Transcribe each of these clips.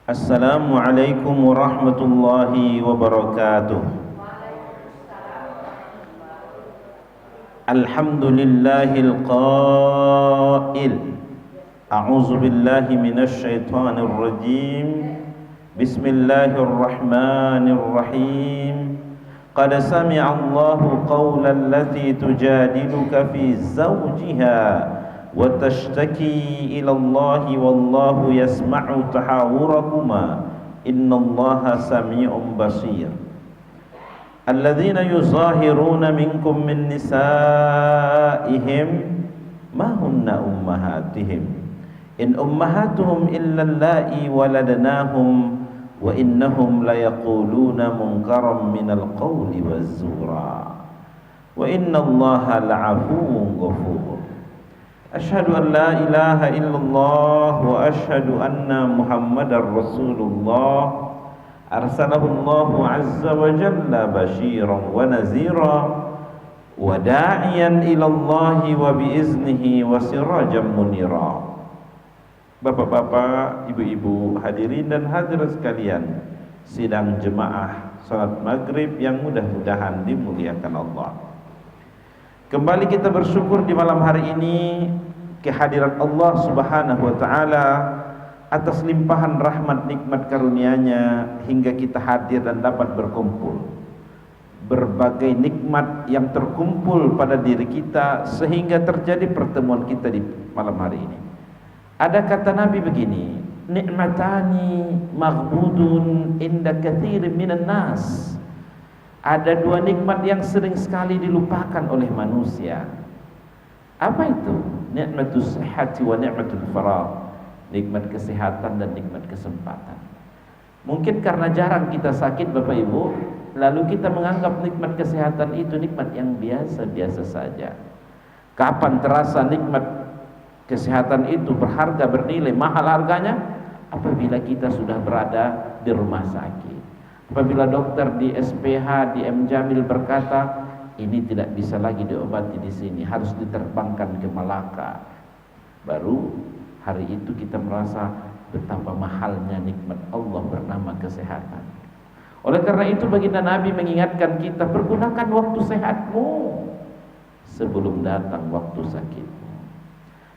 Assalamualaikum warahmatullahi wabarakatuh. Alhamdulillahil qail. A'udzu billahi minasy syaithanir rajim. Bismillahirrahmanirrahim. Qad sami'a Allahu qawlan allati tujadiluka fi zawjiha wa tashtaki ila Allahi wallahu yasma'u tahawurakuma innallaha sami'un basir. Alladzina yuzahiruna minkum min nisa'ihim ma hunna ummahatihim in ummahatuhum illa allai waladnahum wa innahum layaquluna munkaram minal qawli wazzura wa innallaha la'afuwwun ghafur. Asyhadu an la ilaha illallah wa asyhadu anna Muhammadar Rasulullah. Arsalahu Allahu azza wa jalla basyiran wa nazira wa da'iyan ila Allahi wa biiznihi wa sirajan munira. Bapak-bapak, ibu-ibu, hadirin dan hadirat sekalian, sidang jemaah salat maghrib yang mudah-mudahan dimuliakan Allah. Kembali kita bersyukur di malam hari ini kehadiran Allah Subhanahu wa taala atas limpahan rahmat nikmat karunia-Nya hingga kita hadir dan dapat berkumpul. Berbagai nikmat yang terkumpul pada diri kita sehingga terjadi pertemuan kita di malam hari ini. Ada kata Nabi begini, nikmatani maghbudun inda katsirin minan nas. Ada dua nikmat yang sering sekali dilupakan oleh manusia. Apa itu? Nikmatus sihhati wa nikmatul faragh. Nikmat kesehatan dan nikmat kesempatan. Mungkin karena jarang kita sakit Bapak Ibu, lalu kita menganggap nikmat kesehatan itu nikmat yang biasa-biasa saja. Kapan terasa nikmat kesehatan itu berharga, bernilai, mahal harganya? Apabila kita sudah berada di rumah sakit. Apabila dokter di SPH, di M Jamil berkata, ini tidak bisa lagi diobati di sini, harus diterbangkan ke Malaka. Baru hari itu kita merasa betapa mahalnya nikmat Allah bernama kesehatan. Oleh karena itu baginda Nabi mengingatkan kita, pergunakan waktu sehatmu sebelum datang waktu sakitmu.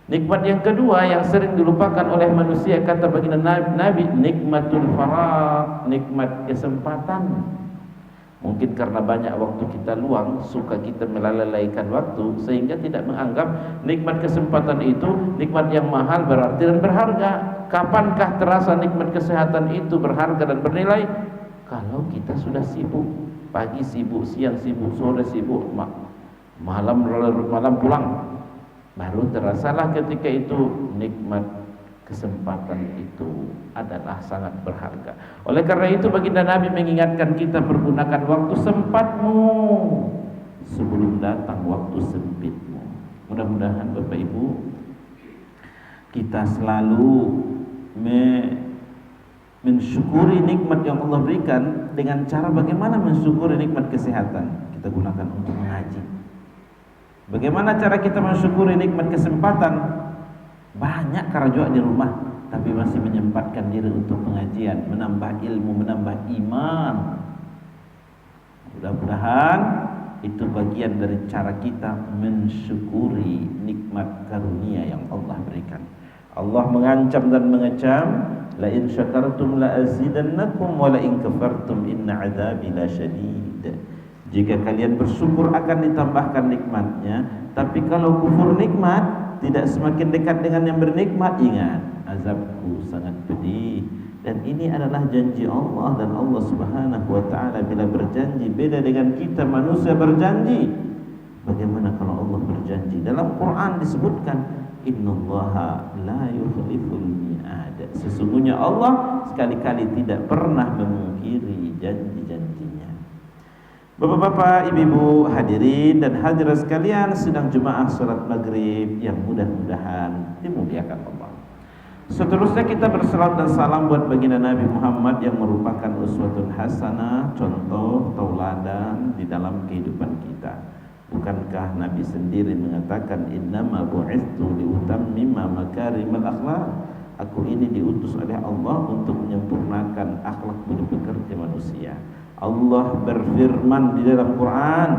Nikmat yang kedua yang sering dilupakan oleh manusia, kata baginda Nabi, nikmatul faragh, nikmat kesempatan. Mungkin karena banyak waktu kita luang, suka kita melalaikan waktu sehingga tidak menganggap nikmat kesempatan itu nikmat yang mahal, berarti dan berharga. Kapankah terasa nikmat kesehatan itu berharga dan bernilai? Kalau kita sudah sibuk, pagi sibuk, siang sibuk, sore sibuk, malam pulang, baru terasalah ketika itu nikmat kesempatan itu adalah sangat berharga. Oleh karena itu baginda Nabi mengingatkan kita, pergunakan waktu sempatmu sebelum datang waktu sempitmu. Mudah-mudahan Bapak Ibu kita selalu mensyukuri nikmat yang Allah berikan dengan cara bagaimana mensyukuri nikmat kesehatan. Kita gunakan untuk mengaji. Bagaimana cara kita mensyukuri nikmat kesempatan? Banyak karajoak di rumah, tapi masih menyempatkan diri untuk pengajian, menambah ilmu, menambah iman. Mudah-mudahan itu bagian dari cara kita mensyukuri nikmat karunia yang Allah berikan. Allah mengancam dan mengecam, la in syakartum la azidannakum wa la in kafartum inna adzabi lasyadid. Jika kalian bersyukur akan ditambahkan nikmatnya, tapi kalau kufur nikmat tidak semakin dekat dengan yang bernikmat, ingat azabku sangat pedih. Dan ini adalah janji Allah, dan Allah Subhanahu wa taala bila berjanji beda dengan kita manusia berjanji. Bagaimana kalau Allah berjanji? Dalam Quran disebutkan innallaha la yukhliful mi'ad. Sesungguhnya Allah sekali-kali tidak pernah memungkiri janji-janjinya. Bapak-bapak, ibu-ibu, hadirin dan hadirat sekalian, sidang jemaah salat maghrib yang mudah-mudahan dimuliakan Allah. Seterusnya kita bersalawat dan salam buat baginda Nabi Muhammad yang merupakan uswatun hasanah, contoh tauladan di dalam kehidupan kita. Bukankah Nabi sendiri mengatakan innama bu'itsu liutammima makarimal akhlaq? Aku ini diutus oleh Allah untuk menyempurnakan akhlak budi pekerti manusia. Allah berfirman di dalam Quran,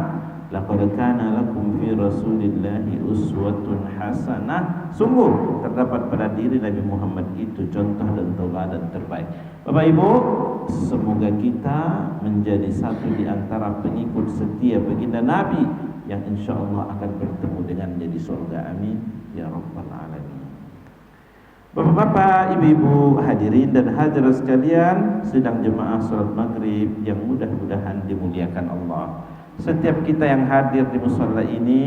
laqad kana lakum fi rasulillahi uswatun hasanah. Sungguh terdapat pada diri Nabi Muhammad itu contoh dan tauladan terbaik. Bapak Ibu, semoga kita menjadi satu di antara pengikut setia baginda Nabi yang insyaallah akan bertemu dengannya di surga. Amin ya rabbal alamin. Bapak-bapak, ibu-ibu, hadirin dan hadirat sekalian, sidang jemaah salat maghrib yang mudah-mudahan dimuliakan Allah. Setiap kita yang hadir di mushola ini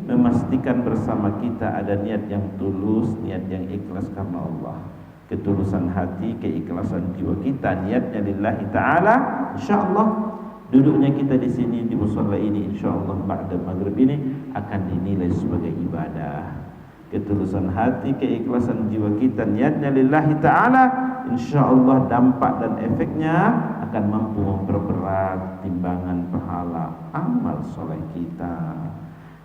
memastikan bersama kita ada niat yang tulus, niat yang ikhlas karena Allah. Ketulusan hati, keikhlasan jiwa kita, niatnya lillahi ta'ala. InsyaAllah duduknya kita di sini di mushola ini InsyaAllah ba'da maghrib ini akan dinilai sebagai ibadah. Ketulusan hati, keikhlasan jiwa kita, niatnya lillahi ta'ala, insyaallah dampak dan efeknya akan mampu memperberat timbangan pahala amal soleh kita.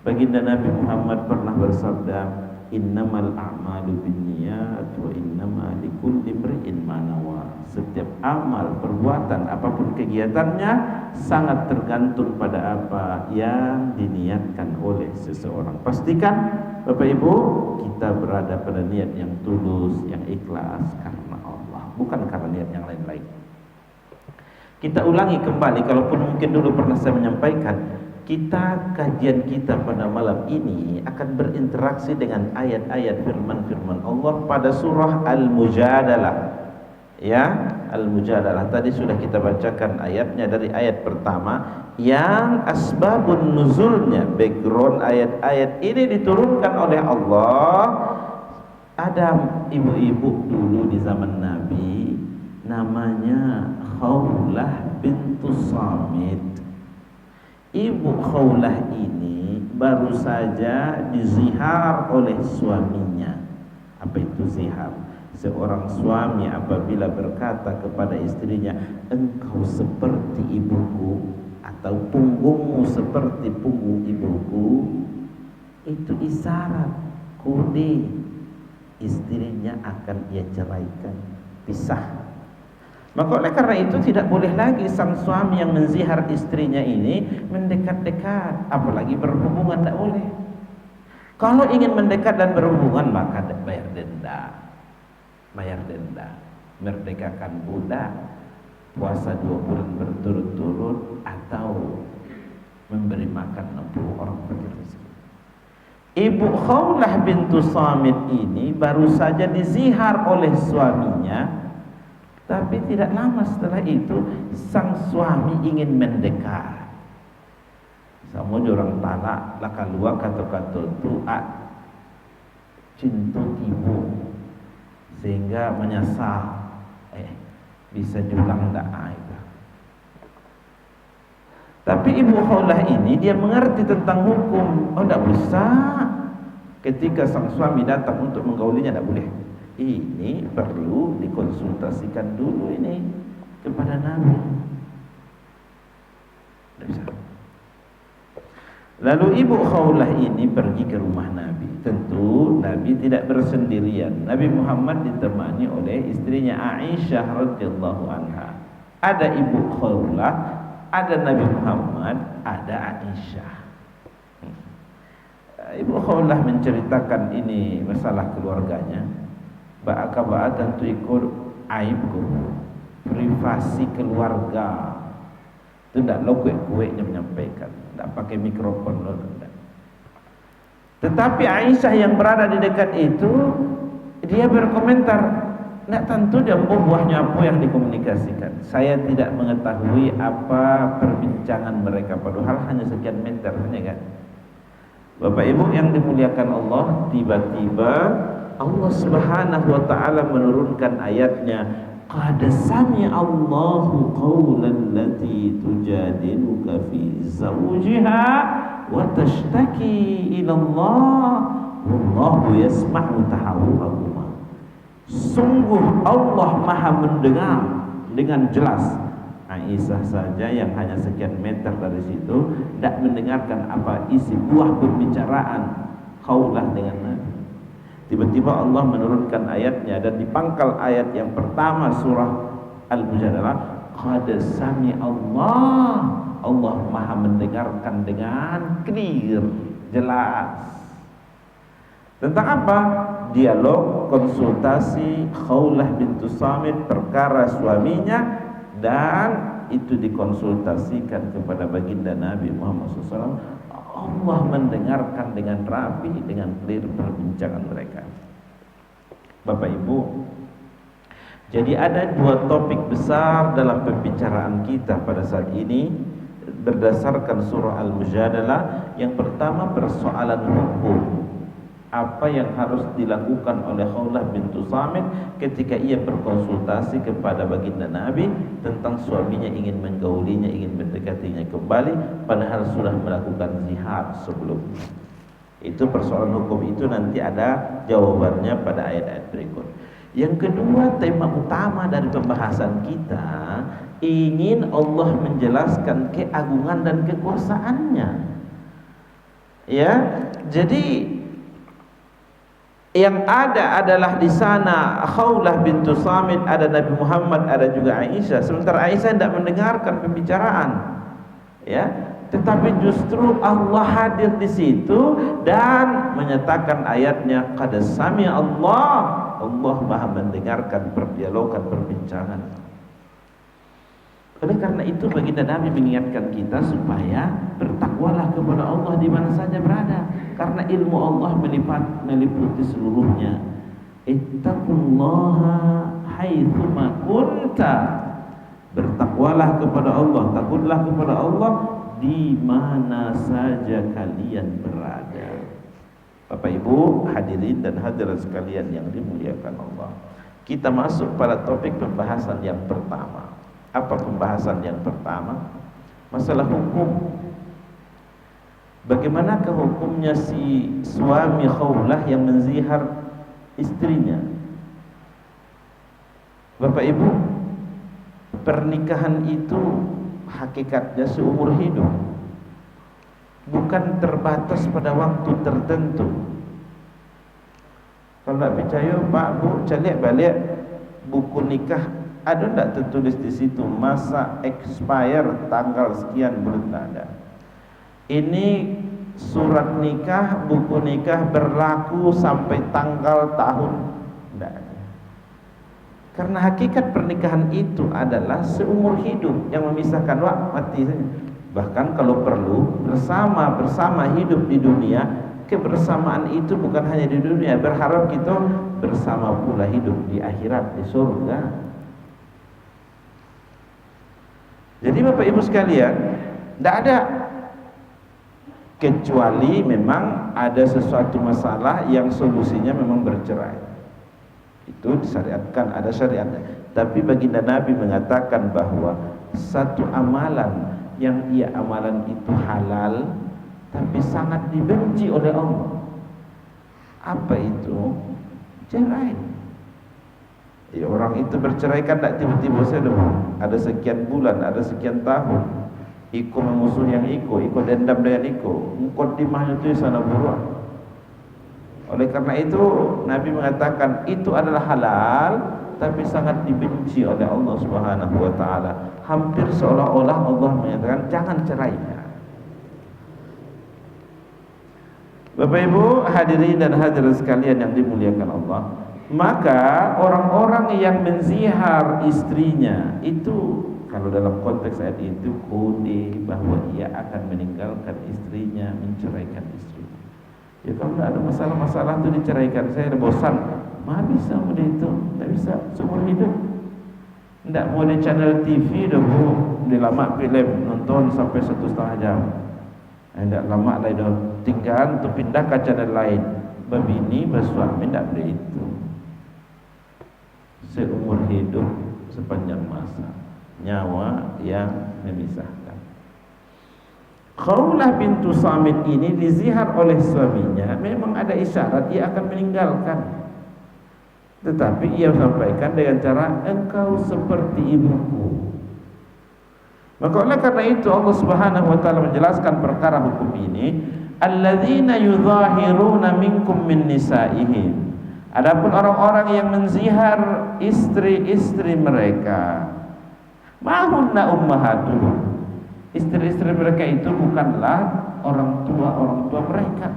Baginda Nabi Muhammad pernah bersabda, innamal a'malu binniyat wa innama likulli imri'in ma nawa. Setiap amal, perbuatan, apapun kegiatannya sangat tergantung pada apa yang diniatkan oleh seseorang. Pastikan Bapak Ibu, kita berada pada niat yang tulus, yang ikhlas karena Allah, bukan karena niat yang lain-lain. Kita ulangi kembali, kalaupun mungkin dulu pernah saya menyampaikan, kajian kita pada malam ini akan berinteraksi dengan ayat-ayat firman-firman Allah pada surah Al-Mujadalah. Ya, Al-Mujadalah tadi sudah kita bacakan ayatnya dari ayat pertama yang asbabun nuzulnya, background ayat-ayat ini diturunkan oleh Allah. Ada ibu-ibu dulu di zaman Nabi namanya Khawlah bintus Samit. Ibu Khawlah ini baru saja dizihar oleh suaminya. Apa itu zihar? Seorang suami apabila berkata kepada istrinya, engkau seperti ibuku atau punggungmu seperti punggung ibuku, itu isyarat, kode istrinya akan ia ceraikan, pisah. Maka oleh karena itu tidak boleh lagi sang suami yang menzihar istrinya ini mendekat-dekat, apalagi berhubungan, tidak boleh. Kalau ingin mendekat dan berhubungan maka bayar denda. Merdekakan budak, puasa 2 bulan berturut-turut, atau memberi makan 60 orang fakir miskin. Ibu Khawlah bintu Samit ini baru saja dizihar oleh suaminya, tapi tidak lama setelah itu sang suami ingin mendekat. Sama orang talak lah keluar kata-kata tu cinta ibu, sehingga menyesal bisa diulang tak itu. Tapi Ibu Khawlah ini dia mengerti tentang hukum. Oh, tidak bisa ketika sang suami datang untuk menggaulinya, tidak boleh. Ini perlu dikonsultasikan dulu ini kepada Nabi. Tidak bisa. Lalu Ibu Khawlah ini pergi ke rumah Nabi. Tentu Nabi tidak bersendirian. Nabi Muhammad ditemani oleh istrinya Aisyah radhiyallahu anha. Ada Ibu Khawlah, ada Nabi Muhammad, ada Aisyah. Ibu Khawlah menceritakan ini masalah keluarganya. Ba'aka tentu ikut aibku, privasi keluarga. Itu tidak lo kue-kuenya menyampaikan, tidak pakai mikrofon lo. Tetapi Aisyah yang berada di dekat itu, dia berkomentar, tidak tentu dia buahnya apa yang dikomunikasikan. Saya tidak mengetahui apa perbincangan mereka, padahal hanya sekian meter saja kan. Bapak Ibu yang dimuliakan Allah, tiba-tiba Allah Subhanahu wa taala menurunkan ayatnya, qad sami'a Allahu qawlan lati tujadiluka fi zawjiha wa tashtaki ila Allah wallahu yasma'u tahawurakuma. Sungguh Allah Maha mendengar dengan jelas. Aisyah saja yang hanya sekian meter dari situ tidak mendengarkan apa isi buah pembicaraan Khawlah dengan Nabi. Tiba-tiba Allah menurunkan ayatnya, dan di pangkal ayat yang pertama surah Al-Mujadalah, qad sami Allah maha mendengarkan dengan clear, jelas. Tentang apa? Dialog, konsultasi Khawlah bintu Samit perkara suaminya, dan itu dikonsultasikan kepada baginda Nabi Muhammad SAW. Allah mendengarkan dengan rapi, dengan clear perbincangan mereka. Bapak Ibu, jadi ada dua topik besar dalam pembicaraan kita pada saat ini berdasarkan surah Al-Mujadalah. Yang pertama, persoalan hukum. Apa yang harus dilakukan oleh Khawlah bintu Samit ketika ia berkonsultasi kepada baginda Nabi tentang suaminya ingin menggaulinya, ingin mendekatinya kembali, padahal sudah melakukan zihar sebelumnya. Itu persoalan hukum, itu nanti ada jawabannya pada ayat-ayat berikut. Yang kedua, tema utama dari pembahasan kita, ingin Allah menjelaskan keagungan dan kekuasaannya. Ya, jadi yang ada adalah di sana Khawlah bintu Samit, ada Nabi Muhammad, ada juga Aisyah. Sementara Aisyah tidak mendengarkan pembicaraan, ya, tetapi justru Allah hadir di situ dan menyatakan ayatnya, qad sami Allah maha mendengarkan perdialogan, perbincangan. Oleh karena itu baginda Nabi mengingatkan kita supaya bertakwalah kepada Allah di mana saja berada, karena ilmu Allah meliputi seluruhnya. Ittaqullaha haitsuma kunta. Bertakwalah kepada Allah, takutlah kepada Allah di mana saja kalian berada. Bapak Ibu hadirin dan hadirat sekalian yang dimuliakan Allah, kita masuk pada topik pembahasan yang pertama. Apa pembahasan yang pertama? Masalah hukum. Bagaimanakah hukumnya si suami Khawlah yang menzihar istrinya? Bapak Ibu, pernikahan itu hakikatnya seumur hidup, bukan terbatas pada waktu tertentu. Kalau tak percaya Pak Bu, cari balik buku nikah, ada tak tertulis di situ masa expire tanggal sekian, belum ada. Ini surat nikah, buku nikah berlaku sampai tanggal tahun, tidak ada. Karena hakikat pernikahan itu adalah seumur hidup, yang memisahkan mati saja. Bahkan kalau perlu bersama hidup di dunia, kebersamaan itu bukan hanya di dunia, berharap kita bersama pula hidup di akhirat, di surga. Jadi Bapak Ibu sekalian, tidak ada, kecuali memang ada sesuatu masalah yang solusinya memang bercerai. Itu disyariatkan, ada syariatnya. Tapi baginda Nabi mengatakan bahwa satu amalan yang amalan itu halal tapi sangat dibenci oleh Allah. Apa itu? Cerai. Ya, orang itu bercerai kan tak tiba-tiba saja, ada sekian bulan, ada sekian tahun. Iko memusuh yang iko dendam dengan iko. Mukaddimahnya itu sana buruk. Oleh karena itu Nabi mengatakan itu adalah halal tapi sangat dibenci oleh Allah Subhanahu wa taala. Hampir seolah-olah Allah menyatakan jangan cerainya. Bapak Ibu hadirin dan hadirat sekalian yang dimuliakan Allah, maka orang-orang yang menzihar istrinya itu, kalau dalam konteks ayat itu, kode bahwa ia akan meninggalkan istrinya, menceraikan istrinya. Ya kalau tidak ada masalah-masalah itu diceraikan, saya ada bosan, mah bisa mudah itu, tidak bisa seumur hidup. Tidak mau di channel TV dah bu, di lama film nonton sampai 1,5 jam. Tidak lama lagi dah tinggal untuk pindah ke channel lain. Babini bersuami tidak boleh itu. Seumur hidup sepanjang masa, nyawa yang memisahkan. Khawlah bintu Samit ini dizihar oleh suaminya, memang ada isyarat ia akan meninggalkan, tetapi ia sampaikan dengan cara engkau seperti ibuku. Maka oleh karena itu Allah Subhanahu wa taala menjelaskan perkara hukum ini, alladzina yudhahiruna minkum min nisaihim, Adapun orang-orang yang menzihar istri-istri mereka, mahunna ummahatuhum, istri-istri mereka itu bukanlah orang tua mereka.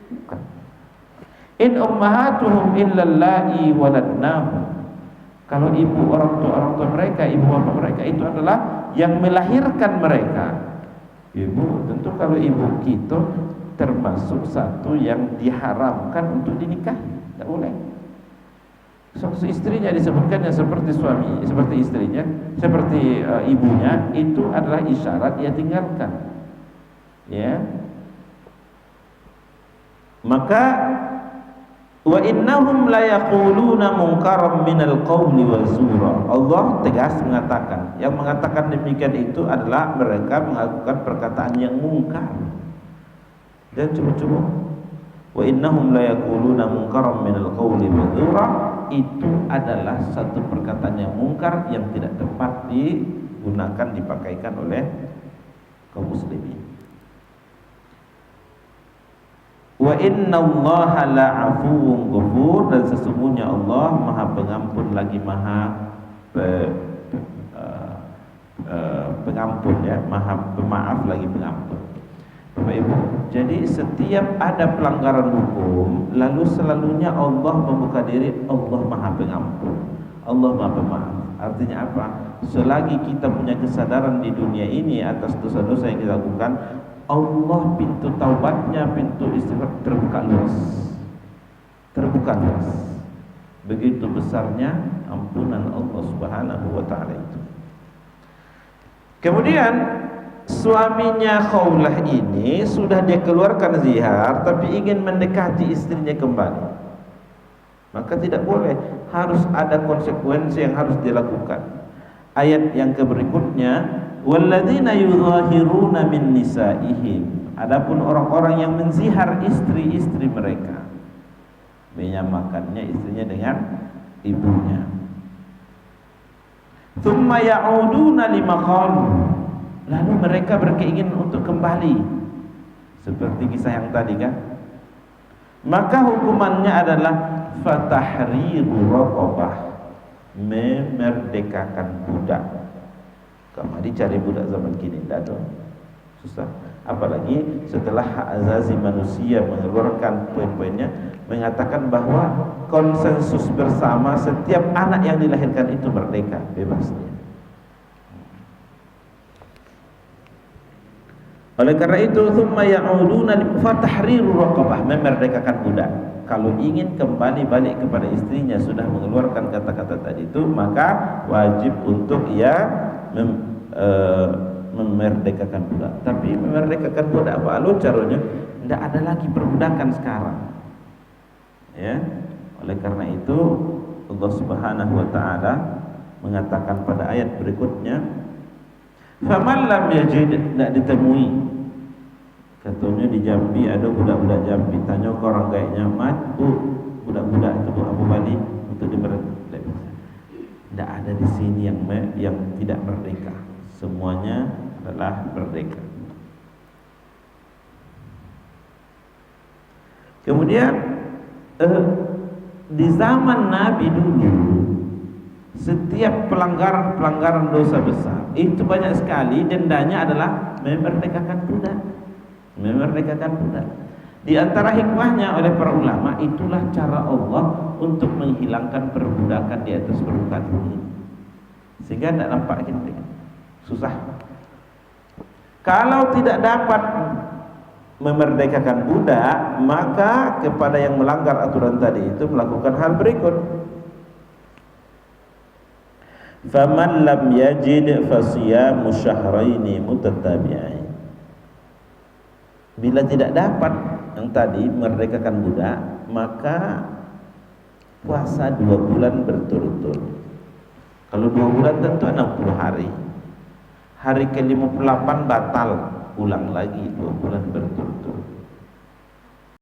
Bukan. In ummahatuhum illa allai waladnahum. Kalau ibu orang tua mereka, ibu bapak mereka itu adalah yang melahirkan mereka. Ibu, tentu kalau ibu kita termasuk satu yang diharamkan untuk dinikahi, tidak boleh. Istrinya disebutkan yang seperti suami, seperti istrinya, seperti ibunya, itu adalah isyarat ia tinggalkan. Ya. Maka wa innahum la yaquluna munkaram minal qawli wa zura. Allah tegas mengatakan, yang mengatakan demikian itu adalah mereka melakukan perkataan yang mungkar. Dan coba-coba, wa innahum la yaquluna munkaram minal qawli wa zura, itu adalah satu perkataan yang mungkar yang tidak tepat digunakan, dipakaikan oleh kaum muslimin. Wa innallaha la'afuwwun ghafur, dan sesungguhnya Allah Maha Pengampun lagi Maha pengampun, ya, Maha Pemaaf lagi pengampun. Bapak Ibu, jadi setiap ada pelanggaran hukum, lalu selalunya Allah membuka diri, Allah Maha Pengampun, Allah Maha Pemaaf. Artinya apa? Selagi kita punya kesadaran di dunia ini atas dosa-dosa yang kita lakukan, Allah pintu taubatnya, pintu istighfar terbuka luas. Terbuka luas. Begitu besarnya ampunan Allah Subhanahu wa taala itu. Kemudian suaminya Khawlah ini sudah dia keluarkan zihar, tapi ingin mendekati istrinya kembali. Maka tidak boleh, harus ada konsekuensi yang harus dilakukan. Ayat yang berikutnya, walladzina yuzahiruna min nisaihim, adapun orang-orang yang menzihar istri-istri mereka, menyamakannya istrinya dengan ibunya. Tsumma ya'uduna lima qalu, lalu mereka berkeinginan untuk kembali, seperti kisah yang tadi kan, maka hukumannya adalah fatahriru raqabah, memerdekakan budak. Kamu dicari budak zaman kini tidak ada, susah. Apalagi setelah hak azazi manusia mengeluarkan poin-poinnya, mengatakan bahwa konsensus bersama setiap anak yang dilahirkan itu merdeka, bebas dia. Oleh karena itu, tsumma ya'uduna fatahriru raqabah, memerdekakan budak. Kalau ingin kembali balik kepada istrinya, sudah mengeluarkan kata-kata tadi itu, maka wajib untuk ia memerdekakan budak. Tapi memerdekakan budak apa? Lalu caranya tidak ada lagi perbudakan sekarang. Ya, oleh karena itu Allah Subhanahu wa taala mengatakan pada ayat berikutnya, faman lam yajid, tidak ditemui. Katanya di Jambi ada budak-budak Jambi, tanya ke orang kayaknya, mat, budak-budak itu Abu Bali untuk dimerdekakan. Tidak ada di sini yang tidak merdeka. Semuanya adalah merdeka. Kemudian di zaman Nabi dulu, setiap pelanggaran dosa besar itu banyak sekali, dendanya adalah memerdekakan budak. Memerdekakan budak. Di antara hikmahnya oleh para ulama, itulah cara Allah untuk menghilangkan perbudakan di atas permukaan bumi, sehingga tidak nampak gitu. Susah. Kalau tidak dapat memerdekakan budak, maka kepada yang melanggar aturan tadi itu melakukan hal berikut. Faman lam yajid fasiyamu syahraini mutatabi'ain. Bila tidak dapat yang tadi merdekakan budak, maka puasa 2 bulan berturut-turut. Kalau 2 bulan tentu 60 hari. Hari ke-58 batal, ulang lagi 2 bulan berturut-turut.